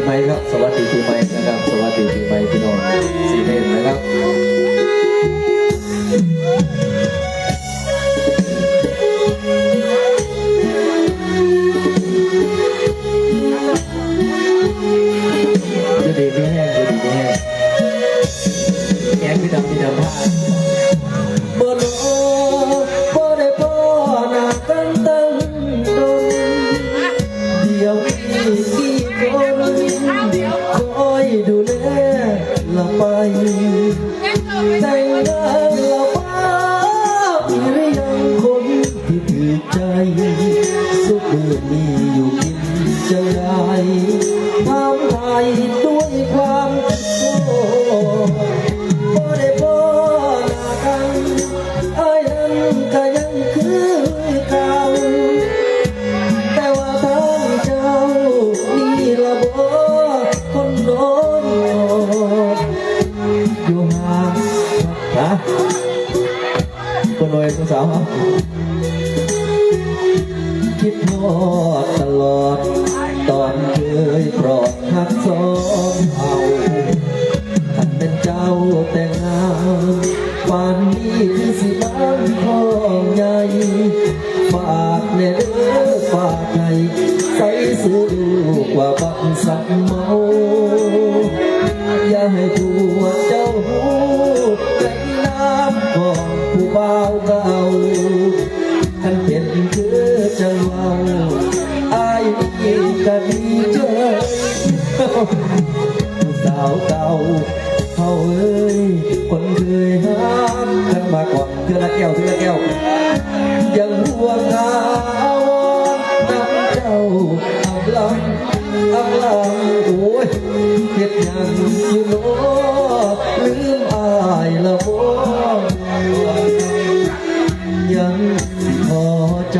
ใหม่ครับสวัสดีปีใหม่นะครับสวัสดีปีใหม่พี่น้องสีเนมนะครับจะดีไม่แห้งจะดีไม่แห้งแกงพี่ดำผ้าบนโอ้บ่ได้พ่อหน้ากันตั้งตรงเดี๋ยวกี่คนคอยดูแลละไปแต่งงานละป้ามีหรือยังคนที่ถือใจสุขเมื่อมีอยู่กินจะได้ทำไทยด้วยความโง่บ่ได้พ่อหน้ากันไอ้นั้นก็ยังคือเก่าแต่ว่าทางเจ้านี่ละบ่คนโน้นอยู่ห่างนะคนรวยคนสาวคิดทอดตลอดตอนเคยปลอดหักสองเอาท่านเป็นเจ้าแต่งงานป่านนี้คือสิบ้านพ่อใหญ่ฝากแน่เด้อฝากให้ใส่ซื้อลูกว่าบักสักเมาอย่าให้ผัวเจ้าหูในน้ำของผู้บ่าวเก่าท่านเป็นคือจังเมาอายนี่ก็ดีเจอผู้สาวเก่าเขาเอ้ยคนเคยหากันมาก่อนเธอละแก้วยังห่วงหาวน้ำเจ้าอับลังโอ้ยเฮ็ดยังอยู่โน้ลืมอายละบ่ยังพอจ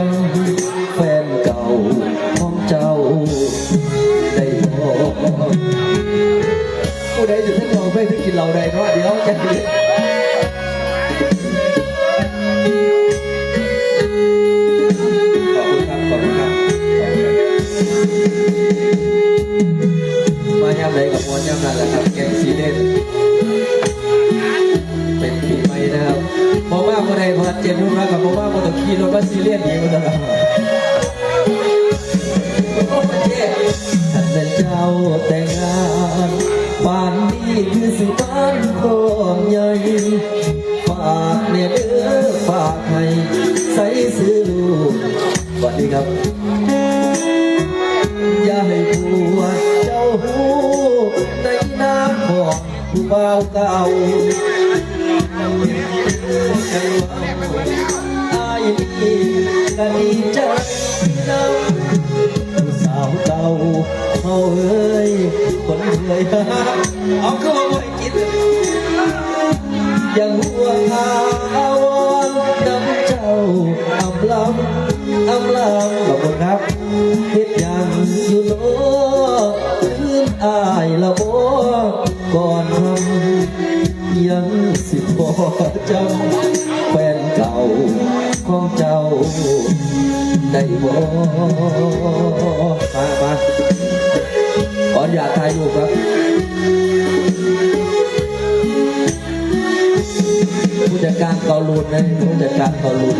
ำแฟนเก่าของเจ้าได้บ่ผู้ใดจะทั้งเราไม่ถึงกินเราใดเนาะเดี๋ยวจะดีขอบคุณครับมายามไหนกับมอนยามนั้นแหละครับแกงสีเด่นเป็นปีใหม่นะครับพอมาคนใดพอเจ็บรุ่นมากับพอมาคนต้องขี่รถมาซีเรียสอย่างนี้มาตลอดท่านเป็นเจ้าแต่งงานป่านนี้คือสิบ้านโคมใหญ่ฝากเนี่ยเด้อฝากให้ใส่ซื้อลูกสวัสดีครับอย่าให้ผัวเจ้าหูในน้ำของผู้บ่าวเก่าอายนี่ก็ดีใจนะผู้สาวเก่าเขาเอ้ยคนเคยเอาเข้ามาบ่อยกินยังห่วงหาวอนน้ำเจ้าอำลำขอบคุณครับเฮ็ดยังอยู่โน้ลืมอายละบ่ก่อนทำยังสิพอจำแฟนเก่าของเจ้าได้บ่มาขออยากถ่ายรูปครับผู้จัดการเกาลูนนะผู้จัดการเกาลูน